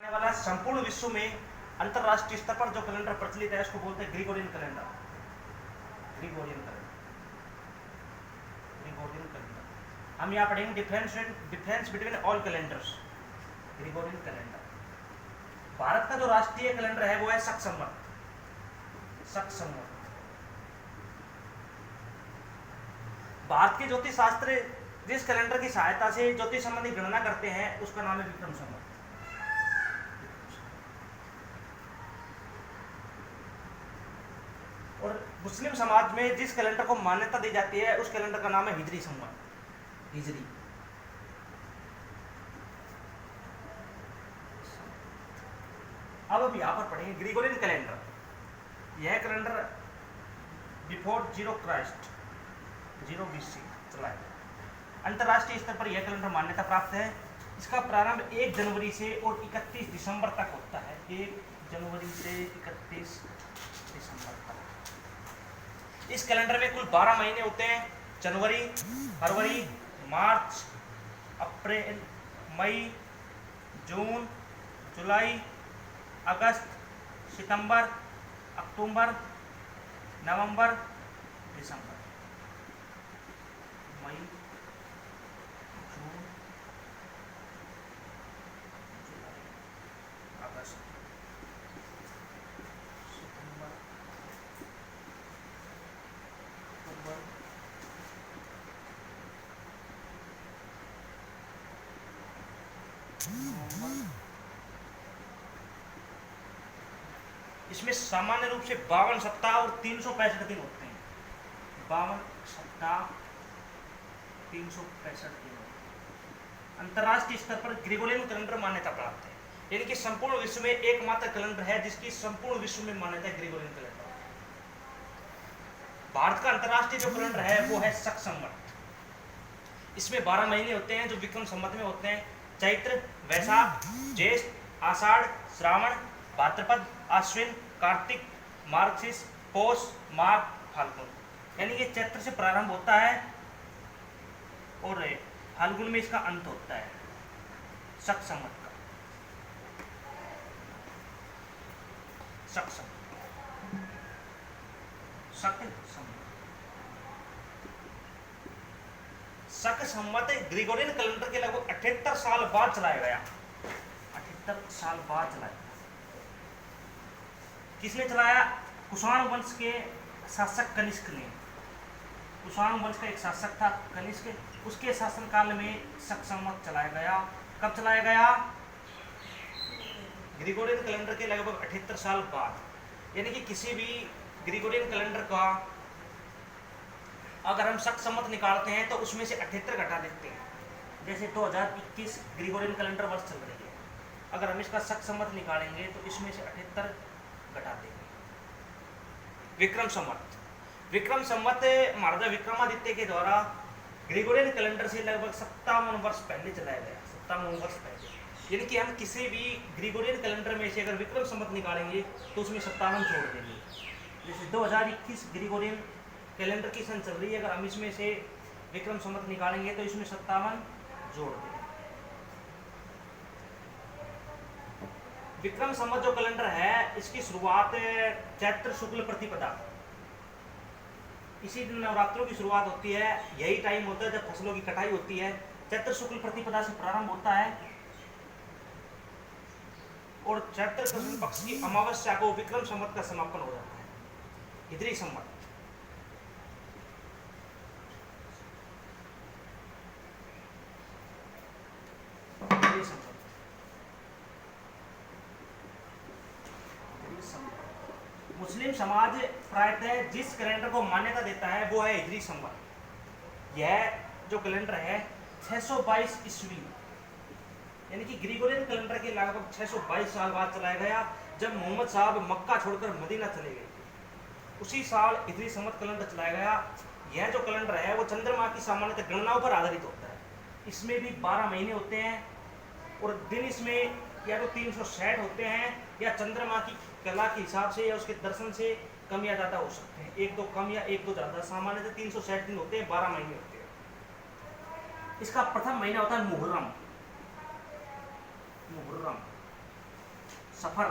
आने वाला संपूर्ण विश्व में अंतरराष्ट्रीय स्तर पर जो कैलेंडर प्रचलित है उसको बोलते हैं Gregorian calendar. Gregorian calendar, Gregorian calendar. हम यहाँ पढ़ेंगे difference between all calendars. Gregorian calendar. Bharat का जो राष्ट्रीय कैलेंडर है वो है शक संवत। शक संवत। भारत के ज्योतिष शास्त्र जिस कैलेंडर की सहायता से ज्योतिष संबंधी गणना करते हैं उसका नाम है विक्रम संवत। और मुस्लिम समाज में जिस कैलेंडर को मान्यता दी जाती है उस कैलेंडर का नाम है हिजरी संवत। हिजरी। अब हम यहां पर पढ़ेंगे ग्रिगोरियन कैलेंडर। यह calendar before zero Christ, zero BC चला है। अंतरराष्ट्रीय स्तर पर यह कैलेंडर मान्यता प्राप्त है। इसका प्रारंभ 1 जनवरी से और 31 दिसंबर तक होता है। 1 जनवरी से 31 दिसंबर तक। इस कैलेंडर में कुल 12 महीने होते हैं। जनवरी, फरवरी, मार्च, अप्रैल, मई, जून, जुलाई, अगस्त, सितंबर, अक्टूबर, नवंबर, दिसंबर। मई, जून, जुलाई, अगस्त, सितंबर, अक्टूबर, नवंबर। इसमें सामान्य रूप से 52 सप्ताह और 365 दिन होते हैं। 52 सप्ताह, 365 दिन होते हैं। अंतरराष्ट्रीय स्तर पर ग्रिगोरियन कैलेंडर मान्यता प्राप्त है। यानी कि संपूर्ण विश्व में एकमात्र कैलेंडर है जिसकी संपूर्ण विश्व में मान्यता है, ग्रिगोरियन कैलेंडर। भारत का अंतरराष्ट्रीय जो कैलेंडर है वो है शक संवत। इसमें 12 महीने होते हैं जो विक्रम संवत में होते हैं। चैत्र, वैशाख, ज्येष्ठ, आषाढ़, श्रावण, भाद्रपद, आश्विन, कार्तिक, मार्गशीर्ष, पौष, माघ, फाल्गुन। यानी ये चैत्र से प्रारंभ होता है और फाल्गुन में इसका अंत होता है। शक संवत का। शक संवत। शक संवत। शक संवत ग्रिगोरियन कैलेंडर के लगभग 78 साल बाद चलाया गया। 78 साल बाद चलाया। किसने चलाया? कुषाण वंश के शासक कनिष्क ने। कुषाण वंश का एक शासक था कनिष्क, उसके शासनकाल में शक संवत चलाया गया। कब चलाया गया? ग्रिगोरियन कैलेंडर के लगभग 78 साल बाद। यानी कि किसी भी ग्रिगोरियन कैलेंडर का अगर हम शक संवत निकालते हैं तो उसमें से 78 घटा देते हैं। जैसे 2021 ग्रिगोरियन कैलेंडर वर्ष चल रही है, अगर हम इसका शक संवत निकालेंगे तो इसमें से 78 घटा देंगे। विक्रम संवत। विक्रम संवत महाराजा विक्रमादित्य के द्वारा ग्रिगोरियन कैलेंडर से लगभग 57 वर्ष पहले चलाया गया। 57 वर्ष पहले। यानी कि हम किसी भी ग्रिगोरियन कैलेंडर में से अगर विक्रम संवत निकालेंगे तो उसमें 57 जोड़ देंगे। जैसे 2021 ग्रिगोरियन कैलेंडर की सन चल रही है, अगर हम इसमें से विक्रम संवत निकालेंगे तो इसमें 57 जोड़ देंगे। विक्रम संवत जो कैलेंडर है इसकी शुरुआत चैत्र शुक्ल प्रतिपदा, इसी दिन नवरात्रों की शुरुआत होती है। यही टाइम होता है जब फसलों की कटाई होती है। चैत्र शुक्ल प्रतिपदा से प्रारंभ होता है और चैत्र कृष्ण पक्ष की अमावस्या को विक्रम संवत का समापन हो जाता है। हिजरी संवत। मुस्लिम समाज प्रायतः जिस कैलेंडर को मान्यता देता है वो है हिजरी संवत। यह जो कैलेंडर है 622 ईस्वी, यानी कि ग्रिगोरियन कैलेंडर के लगभग 622 साल बाद चलाया गया जब मोहम्मद साहब मक्का छोड़कर मदीना चले गए। उसी साल हिजरी संवत कैलेंडर चलाया गया। यह जो कैलेंडर है वो चंद्रमा की सामान्यतः गणनाओं पर आधारित होता है। इसमें भी 12 महीने होते हैं और दिन इसमें या तो 360 होते हैं या चंद्रमा की कला के हिसाब से या उसके दर्शन से कम या ज़्यादा हो सकते हैं। एक दो कम या एक दो ज़्यादा। सामान्यतः 360 दिन होते हैं, 12 महीने होते हैं। इसका प्रथम महीना होता है मुहर्रम। मुहर्रम सफर,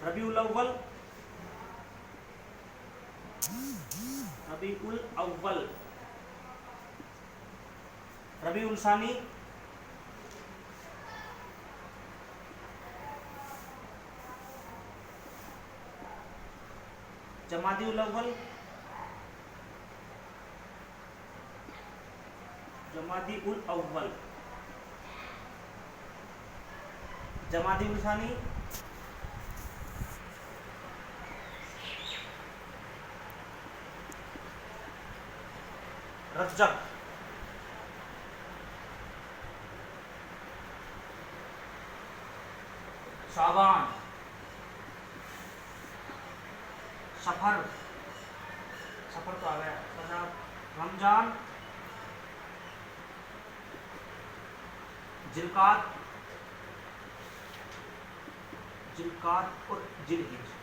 रबीउल अव्वल, रबीउल अव्वल, रबीउल सानी, जमादिउल अव्वल, जमादिउल अव्वल, जमादिउल सानी, रज्जब, शाबान, सफर, सफर तो आ गया, रमजान, जिलकात, जिलकात और जिलहिज।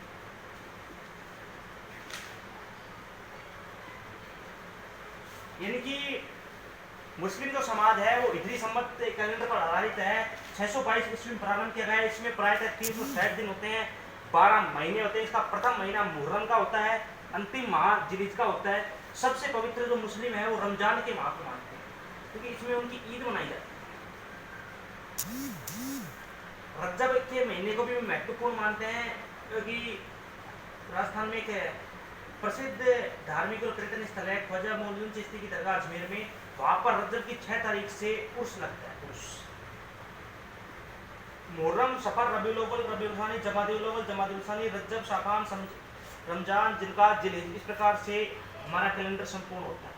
यानी कि मुस्लिम जो समाज है वो हिजरी संवत कैलेंडर पर आधारित है। 622 ईस्वी में प्रारंभ किया गया है। इसमें प्रायतः 360 दिन होते हैं, 12 महीने होते हैं। इसका प्रथम महीना मुहर्रम का होता है, अंतिम माह जिलहिज का होता है। सबसे पवित्र जो मुस्लिम है वो रमजान के माह को मानते हैं, क्योंकि इसमें उनकी ईद मनाई जाती है। रज्जब के महीने को भी महत्वपूर्ण मानते हैं, क्योंकि राजस्थान में एक प्रसिद्ध धार्मिक और पर्यटन स्थल है ख्वाजा मोइनुद्दीन चिश्ती की दरगाह अजमेर में। वहां पर रज्जब की 6 तारीख से उर्स लगता है। उर्स, मुहर्रम, सफर, रबीउल अव्वल, रबीउल सानी, जमादिउल अव्वल, जमादिउल सानी, रज्जब, शाबान, रमजान, जिलकात, जिलहिज, इस प्रकार से हमारा कैलेंडर संपूर्ण होता है।